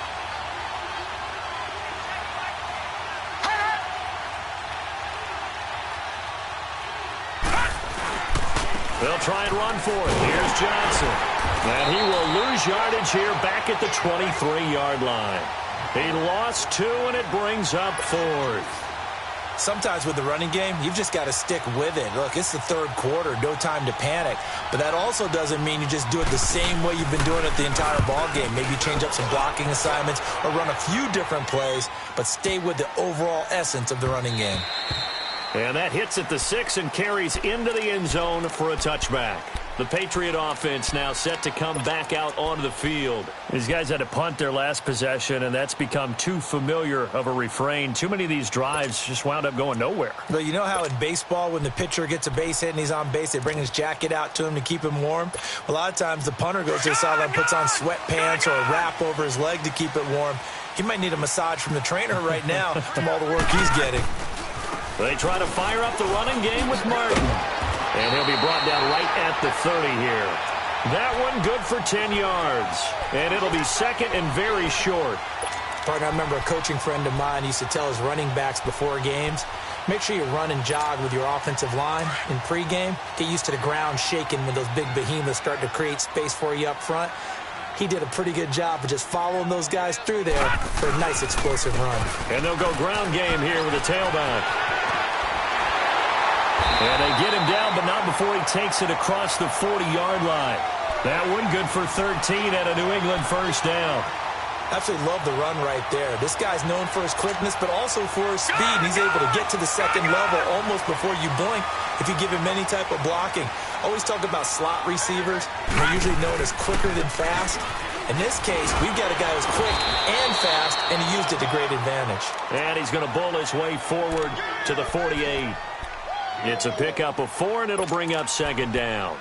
They'll try and run for it. Here's Johnson. And he will lose yardage here back at the 23-yard line. He lost 2, and it brings up 4th. Sometimes with the running game, you've just got to stick with it. Look, it's the 3rd quarter, no time to panic. But that also doesn't mean you just do it the same way you've been doing it the entire ball game. Maybe change up some blocking assignments or run a few different plays, but stay with the overall essence of the running game. And that hits at the 6 and carries into the end zone for a touchback. The Patriot offense now set to come back out onto the field. These guys had to punt their last possession, and that's become too familiar of a refrain. Too many of these drives just wound up going nowhere. Well, you know how in baseball when the pitcher gets a base hit and he's on base, they bring his jacket out to him to keep him warm? A lot of times the punter goes to the sideline, puts on sweatpants or a wrap over his leg to keep it warm. He might need a massage from the trainer right now from all the work he's getting. They try to fire up the running game with Martin. And he'll be brought down right at the 30 here. That one good for 10 yards. And it'll be second and very short. Partner, I remember a coaching friend of mine used to tell his running backs before games, make sure you run and jog with your offensive line in pregame. Get used to the ground shaking when those big behemoths start to create space for you up front. He did a pretty good job of just following those guys through there for a nice explosive run. And they'll go ground game here with a tailback. And they get him down, but not before he takes it across the 40-yard line. That one good for 13 at a New England first down. Absolutely love the run right there. This guy's known for his quickness, but also for his speed. He's able to get to the second level almost before you blink if you give him any type of blocking. Always talk about slot receivers. They're usually known as quicker than fast. In this case, we've got a guy who's quick and fast, and he used it to great advantage. And he's going to bull his way forward to the 48. It's a pickup of 4, and it'll bring up second down.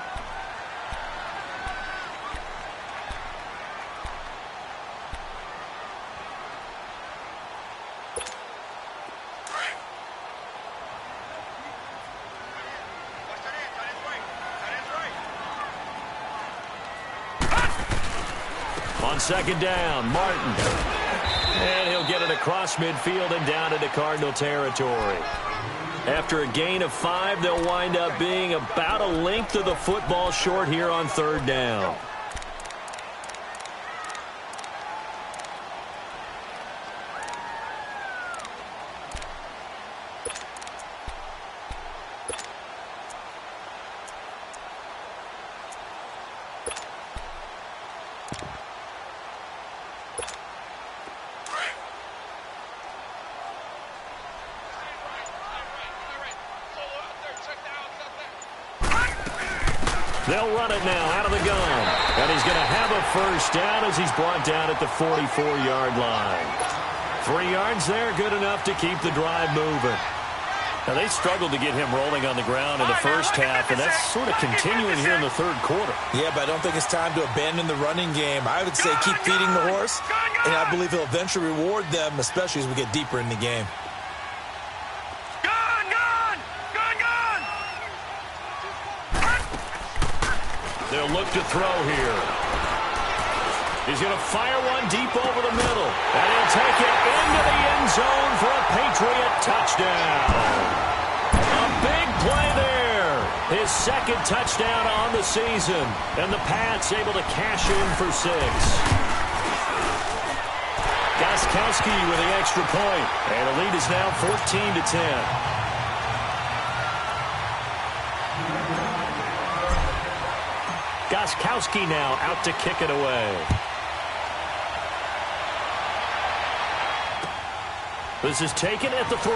On second down, Martin. And he'll get it across midfield and down into Cardinal territory. After a gain of 5, they'll wind up being about a length of the football short here on third down. They'll run it now out of the gun. And he's going to have a first down as he's brought down at the 44-yard line. 3 yards there, good enough to keep the drive moving. Now, they struggled to get him rolling on the ground in the first half, and that's sort of continuing here in the third quarter. Yeah, but I don't think it's time to abandon the running game. I would say keep feeding the horse, and I believe he'll eventually reward them, especially as we get deeper in the game. They'll look to throw here. He's going to fire one deep over the middle. And he'll take it into the end zone for a Patriot touchdown. A big play there. His second touchdown on the season. And the Pats able to cash in for 6. Gostkowski with the extra point. And the lead is now 14-10. Gostkowski now out to kick it away. This is taken at the 3.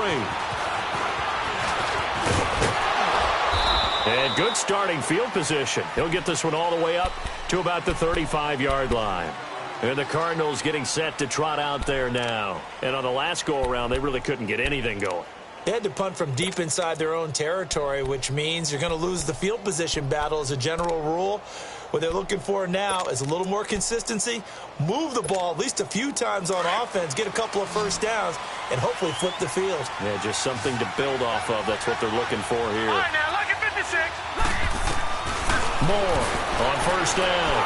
And good starting field position. He'll get this one all the way up to about the 35-yard line. And the Cardinals getting set to trot out there now. And on the last go-around, they really couldn't get anything going. They had to punt from deep inside their own territory, which means you're going to lose the field position battle as a general rule. What they're looking for now is a little more consistency, move the ball at least a few times on offense, get a couple of first downs, and hopefully flip the field. Yeah, just something to build off of. That's what they're looking for here. All right, now, look at 56. Moore on first down.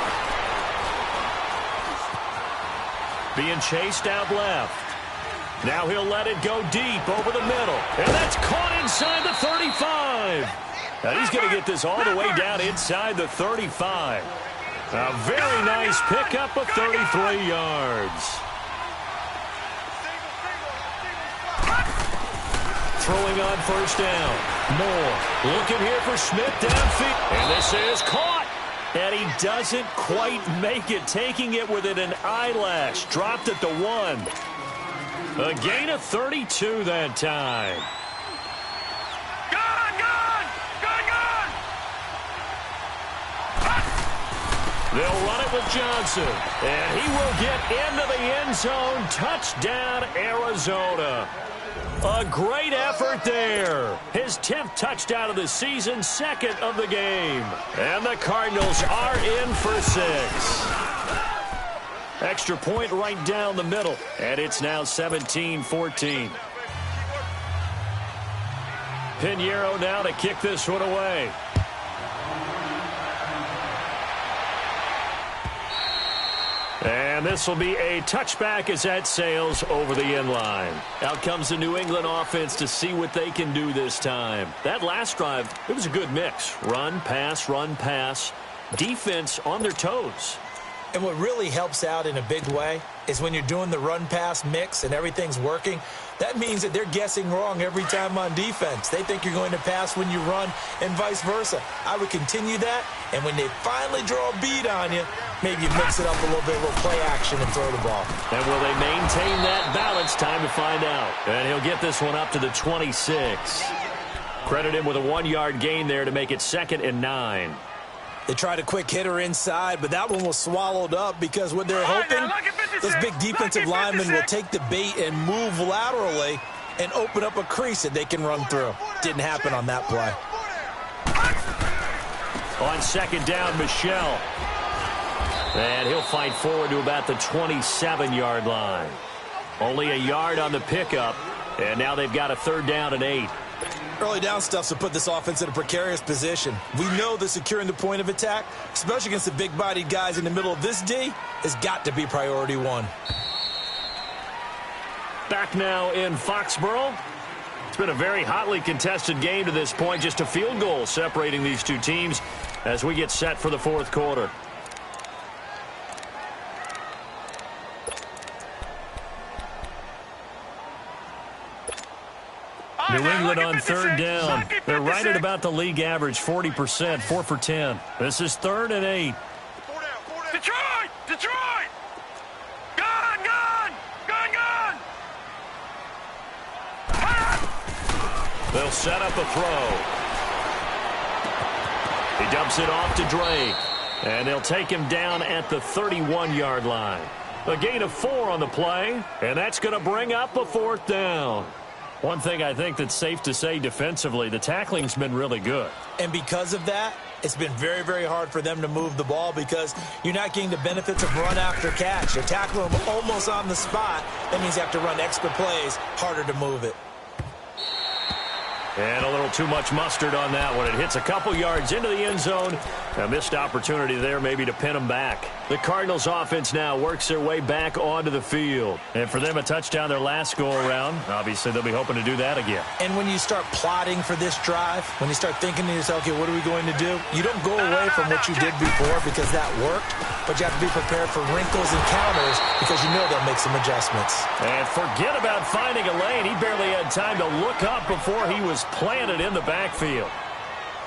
Being chased out left. Now he'll let it go deep over the middle. And that's caught inside the 35. Now he's going to get this all the way down inside the 35. A very nice pickup of 33 yards. Throwing on first down. Moore looking here for Smith downfield. And this is caught. And he doesn't quite make it, taking it within an eyelash. Dropped at the 1. A gain of 32 that time. Gone! They'll run it with Johnson, and he will get into the end zone. Touchdown, Arizona. A great effort there. His 10th touchdown of the season, 2nd of the game. And the Cardinals are in for 6. Extra point right down the middle, and it's now 17-14. Pinheiro now to kick this one away. And this will be a touchback as that sails over the end line. Out comes the New England offense to see what they can do this time. That last drive, it was a good mix. Run, pass, defense on their toes. And what really helps out in a big way is when you're doing the run-pass mix and everything's working, that means that they're guessing wrong every time on defense. They think you're going to pass when you run and vice versa. I would continue that, and when they finally draw a beat on you, maybe you mix it up a little bit, a little play action and throw the ball. And will they maintain that balance? Time to find out. And he'll get this one up to the 26. Credit him with a 1-yard gain there to make it 2nd and 9. They tried a quick hitter inside, but that one was swallowed up because what they're hoping, those big defensive linemen will take the bait and move laterally and open up a crease that they can run through. Didn't happen on that play. On 2nd down, Michel. And he'll fight forward to about the 27-yard line. Only a yard on the pickup, and now they've got a 3rd down and 8. Early down stuff to put this offense in a precarious position. We know that securing the point of attack, especially against the big-bodied guys in the middle of this D, has got to be priority 1. Back now in Foxborough. It's been a very hotly contested game to this point. Just a field goal separating these two teams as we get set for the 4th quarter. New England on 3rd down. They're right at about the league average, 40%, 4 for 10. This is 3rd and 8. Detroit! Detroit! Gun! They'll set up a throw. He dumps it off to Drake. And they'll take him down at the 31-yard line. A gain of 4 on the play, and that's going to bring up a 4th down. One thing I think that's safe to say defensively, the tackling's been really good. And because of that, it's been very, very hard for them to move the ball because you're not getting the benefits of run after catch. You're tackling them almost on the spot. That means you have to run extra plays, harder to move it. And a little too much mustard on that one. It hits a couple yards into the end zone. A missed opportunity there maybe to pin them back. The Cardinals offense now works their way back onto the field. And for them, a touchdown their last go-around. Obviously, they'll be hoping to do that again. And when you start plotting for this drive, when you start thinking to yourself, okay, what are we going to do? You don't go away from what you did before because that worked, but you have to be prepared for wrinkles and counters because you know they'll make some adjustments. And forget about finding a lane. He barely had time to look up before he was planted in the backfield.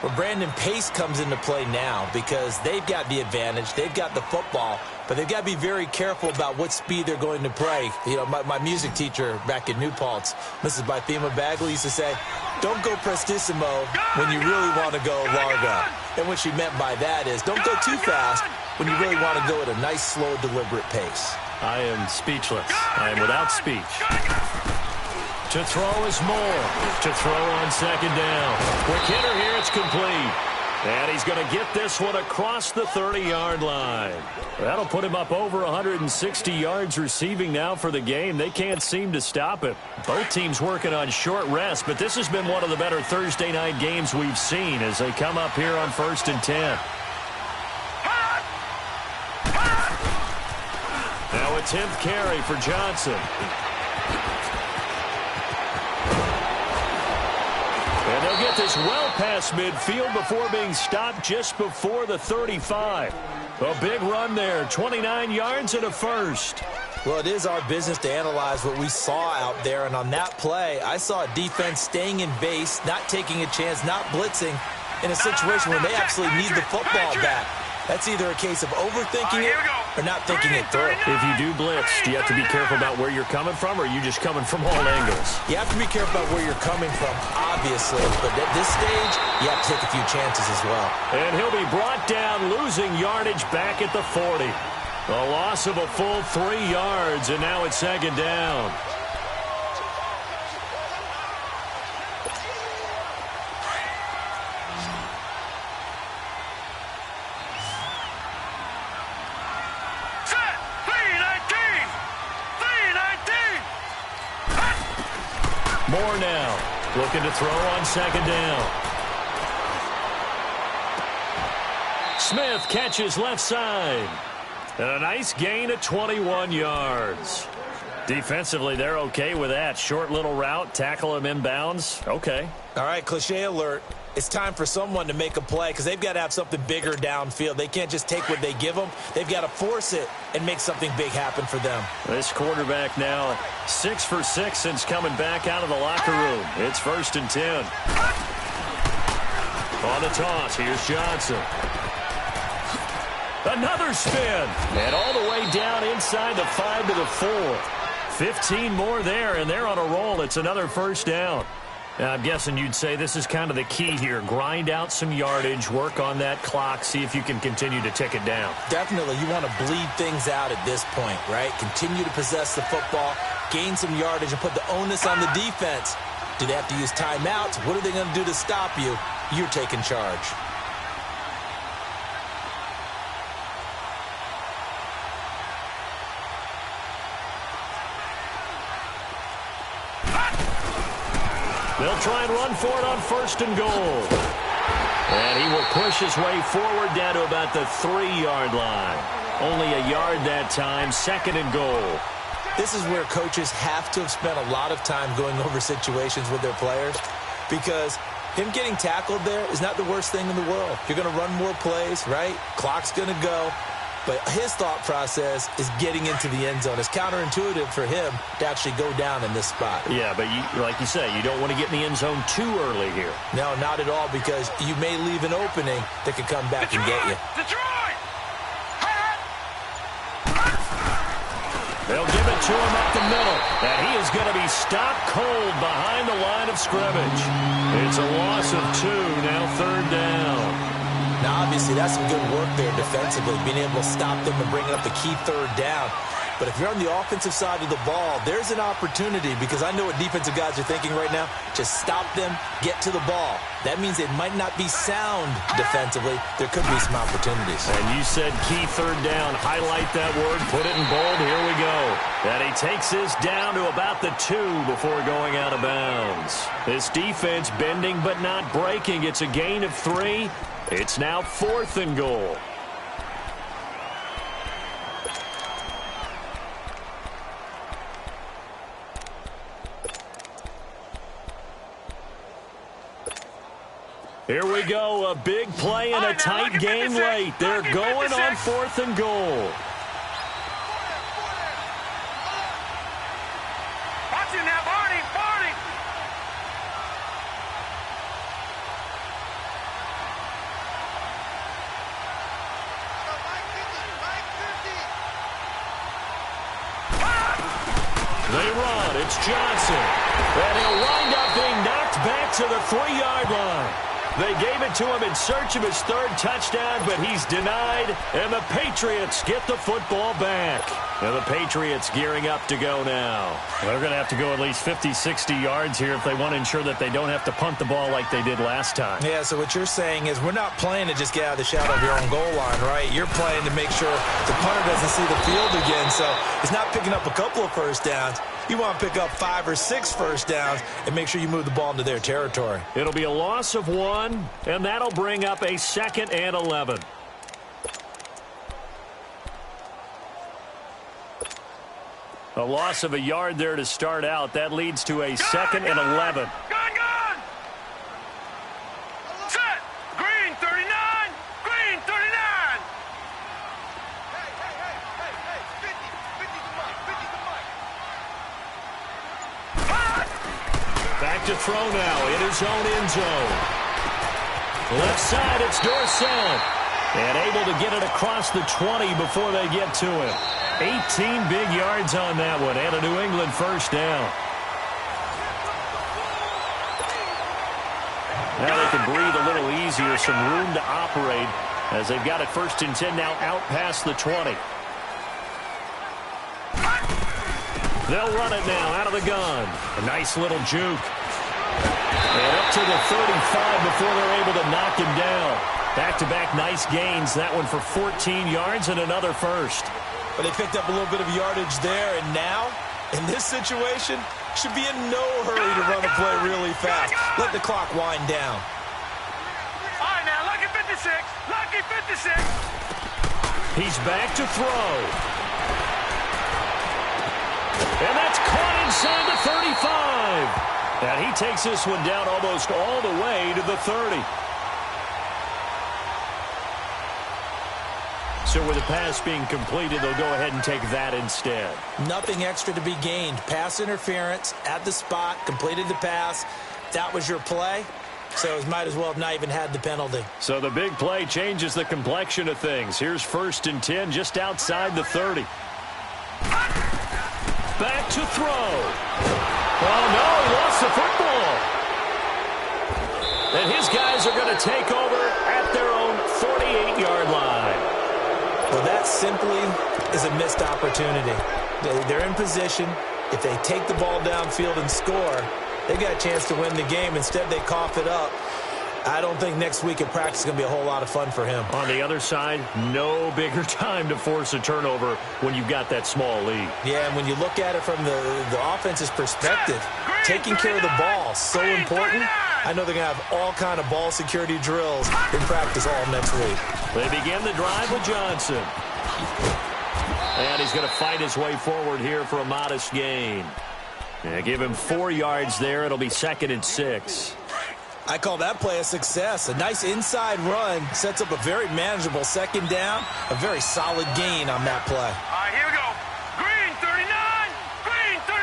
Well, Brandon, pace comes into play now because they've got the advantage. They've got the football, but they've got to be very careful about what speed they're going to play. You know, my music teacher back in New Paltz, Mrs. Bythema Bagley, used to say, don't go prestissimo when you really want to go largo. And what she meant by that is don't go too fast when you really want to go at a nice, slow, deliberate pace. I am speechless. I am without speech. To throw is Moore. To throw on 2nd down. Quick hitter here, it's complete. And he's going to get this one across the 30-yard line. That'll put him up over 160 yards receiving now for the game. They can't seem to stop it. Both teams working on short rest, but this has been one of the better Thursday night games we've seen as they come up here on 1st and 10. Now a 10th carry for Johnson. And they'll get this well past midfield before being stopped just before the 35. A big run there, 29 yards and a first. Well, it is our business to analyze what we saw out there, and on that play, I saw a defense staying in base, not taking a chance, not blitzing in a situation where they absolutely need the football back. That's either a case of overthinking it or not thinking it through. If you do blitz, do you have to be careful about where you're coming from, or are you just coming from all angles? You have to be careful about where you're coming from, obviously. But at this stage, you have to take a few chances as well. And he'll be brought down, losing yardage back at the 40. A loss of a full 3 yards, and now it's second down. Moore now, looking to throw on second down. Smith catches left side. And a nice gain of 21 yards. Defensively, they're okay with that. Short little route, tackle him inbounds. Okay. All right, cliche alert. It's time for someone to make a play because they've got to have something bigger downfield. They can't just take what they give them. They've got to force it and make something big happen for them. This quarterback now 6 for 6 since coming back out of the locker room. It's 1st and 10. On the toss, here's Johnson. Another spin. And all the way down inside the 5 to the 4. 15 more there, and they're on a roll. It's another first down. Now, I'm guessing you'd say this is kind of the key here. Grind out some yardage, work on that clock, see if you can continue to tick it down. Definitely. You want to bleed things out at this point, right? Continue to possess the football, gain some yardage, and put the onus on the defense. Do they have to use timeouts? What are they going to do to stop you? You're taking charge. They'll try and run for it on 1st and goal. And he will push his way forward down to about the 3-yard line. Only a yard that time, 2nd and goal. This is where coaches have to have spent a lot of time going over situations with their players, because him getting tackled there is not the worst thing in the world. You're going to run more plays, right? Clock's going to go. But his thought process is getting into the end zone. It's counterintuitive for him to actually go down in this spot. Yeah, but like you say, you don't want to get in the end zone too early here. No, not at all, because you may leave an opening that could come back and get you. Detroit! They'll give it to him up the middle, and he is going to be stopped cold behind the line of scrimmage. It's a loss of 2, now 3rd down. Now, obviously, that's some good work there defensively, being able to stop them and bringing up the key 3rd down. But if you're on the offensive side of the ball, there's an opportunity, because I know what defensive guys are thinking right now. Just stop them, get to the ball. That means it might not be sound defensively. There could be some opportunities. And you said key 3rd down. Highlight that word. Put it in bold. Here we go. And he takes this down to about the 2 before going out of bounds. This defense bending but not breaking. It's a gain of 3. It's now 4th and goal. Here we go, a big play and a tight game late. They're going on 4th and goal. Watch him now, Barney, Barney. They run, it's Johnson. And he'll wind up being knocked back to the 3-yard line. They gave it to him in search of his 3rd touchdown, but he's denied, and the Patriots get the football back. And the Patriots gearing up to go now. They're going to have to go at least 50, 60 yards here if they want to ensure that they don't have to punt the ball like they did last time. Yeah, so what you're saying is we're not playing to just get out of the shadow of your own goal line, right? You're playing to make sure the punter doesn't see the field again, so it's not picking up a couple of first downs. You want to pick up 5 or 6 first downs and make sure you move the ball into their territory. It'll be a loss of 1, and that'll bring up a 2nd and 11. A loss of a yard there to start out. That leads to a 2nd and 11. Gone! Set! Green 39! Green 39! Hey, 50 to Mike, 50 to Mike. Back to throw now in his own end zone. Left side, it's Dorsett. And able to get it across the 20 before they get to him. 18 big yards on that one, and a New England first down. Now they can breathe a little easier, some room to operate as they've got it 1st and 10 now out past the 20. They'll run it now out of the gun. A nice little juke. And up to the 35 before they're able to knock him down. Back-to-back nice gains. That one for 14 yards and another first. But they picked up a little bit of yardage there, and now, in this situation, should be in no hurry to run a play really fast. Let the clock wind down. All right, now, lucky 56. Lucky 56. He's back to throw. And that's caught inside the 35. And he takes this one down almost all the way to the 30. So with the pass being completed, they'll go ahead and take that instead. Nothing extra to be gained. Pass interference at the spot, completed the pass. That was your play, so it might as well have not even had the penalty. So the big play changes the complexion of things. Here's 1st and 10 just outside the 30. Back to throw. Oh, no, he lost the football. And his guys are going to take over at their own 48-yard line. Well, that simply is a missed opportunity. They're in position. If they take the ball downfield and score, they got a chance to win the game. Instead, they cough it up. I don't think next week at practice is going to be a whole lot of fun for him. On the other side, no bigger time to force a turnover when you've got that small lead. Yeah, and when you look at it from the offense's perspective, taking care of the ball is so important. I know they're going to have all kind of ball security drills in practice all next week. They begin the drive with Johnson. And he's going to fight his way forward here for a modest gain. Give him 4 yards there. It'll be 2nd and 6. I call that play a success. A nice inside run sets up a very manageable 2nd down. A very solid gain on that play. All right, here we go. Green 39. Green 39.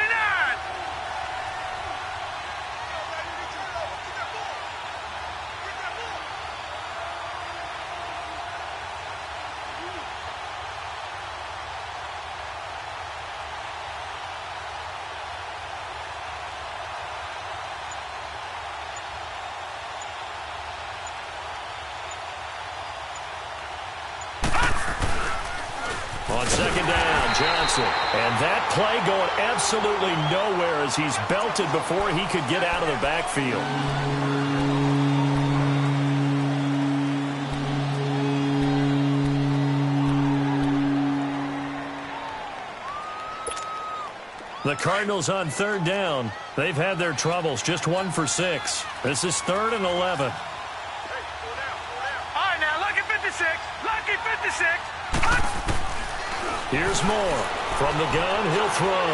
On 2nd down, Johnson. And that play going absolutely nowhere as he's belted before he could get out of the backfield. The Cardinals on 3rd down. They've had their troubles, just 1 for 6. This is 3rd and 11. All right, now, lucky 56. Lucky 56. Here's Moore. From the gun, he'll throw.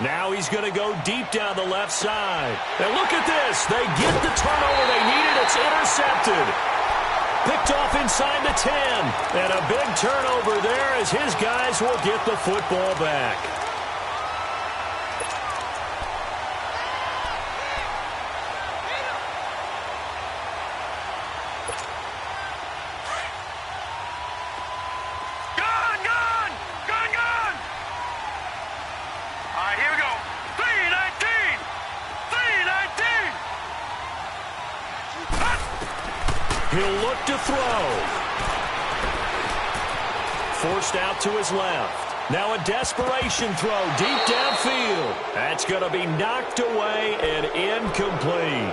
Now he's going to go deep down the left side. And look at this. They get the turnover they needed. It's intercepted. Picked off inside the 10. And a big turnover there as his guys will get the football back. He'll look to throw. Forced out to his left. Now a desperation throw deep downfield. That's going to be knocked away and incomplete.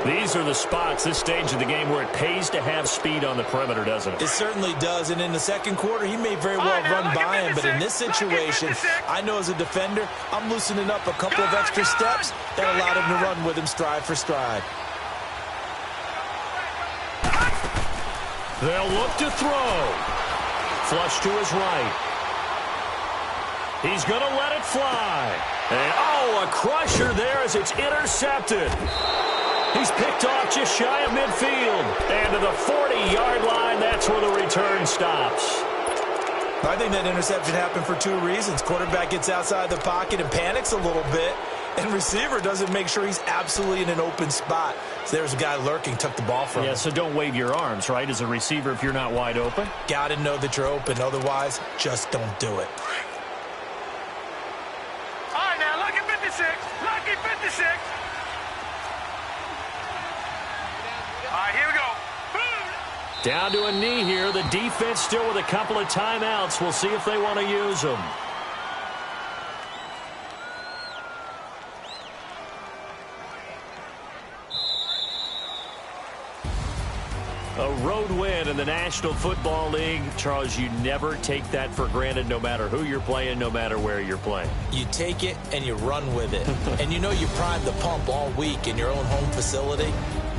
These are the spots, this stage of the game, where it pays to have speed on the perimeter, doesn't it? It certainly does, and in the 2nd quarter, he may very well run by him, but in this situation, I know as a defender, I'm loosening up a couple of extra steps that allowed him to run with him stride for stride. They'll look to throw. Flush to his right. He's going to let it fly. And, a crusher there as it's intercepted. He's picked off just shy of midfield. And to the 40-yard line, that's where the return stops. I think that interception happened for 2 reasons. Quarterback gets outside the pocket and panics a little bit. And receiver doesn't make sure he's absolutely in an open spot. So there's a guy lurking, took the ball from him. Yeah, so don't wave your arms, right, as a receiver if you're not wide open. Got to know that you're open. Otherwise, just don't do it. All right, now, lucky 56. Lucky 56. All right, here we go. Boom. Down to a knee here. The defense still with a couple of timeouts. We'll see if they want to use them. A road win in the National Football League. Charles, you never take that for granted no matter who you're playing, no matter where you're playing. You take it and you run with it. And you know you primed the pump all week in your own home facility.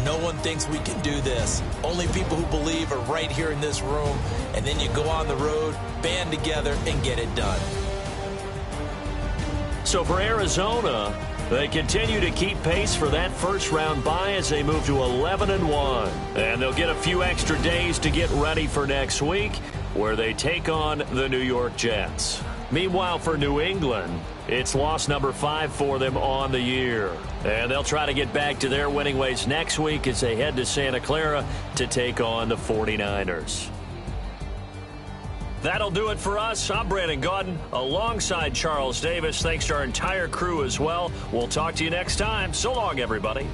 No one thinks we can do this. Only people who believe are right here in this room. And then you go on the road, band together, and get it done. So for Arizona, they continue to keep pace for that first-round bye as they move to 11-1. And they'll get a few extra days to get ready for next week, where they take on the New York Jets. Meanwhile, for New England, it's loss number 5 for them on the year. And they'll try to get back to their winning ways next week as they head to Santa Clara to take on the 49ers. That'll do it for us. I'm Brandon Gaudin alongside Charles Davis. Thanks to our entire crew as well. We'll talk to you next time. So long, everybody.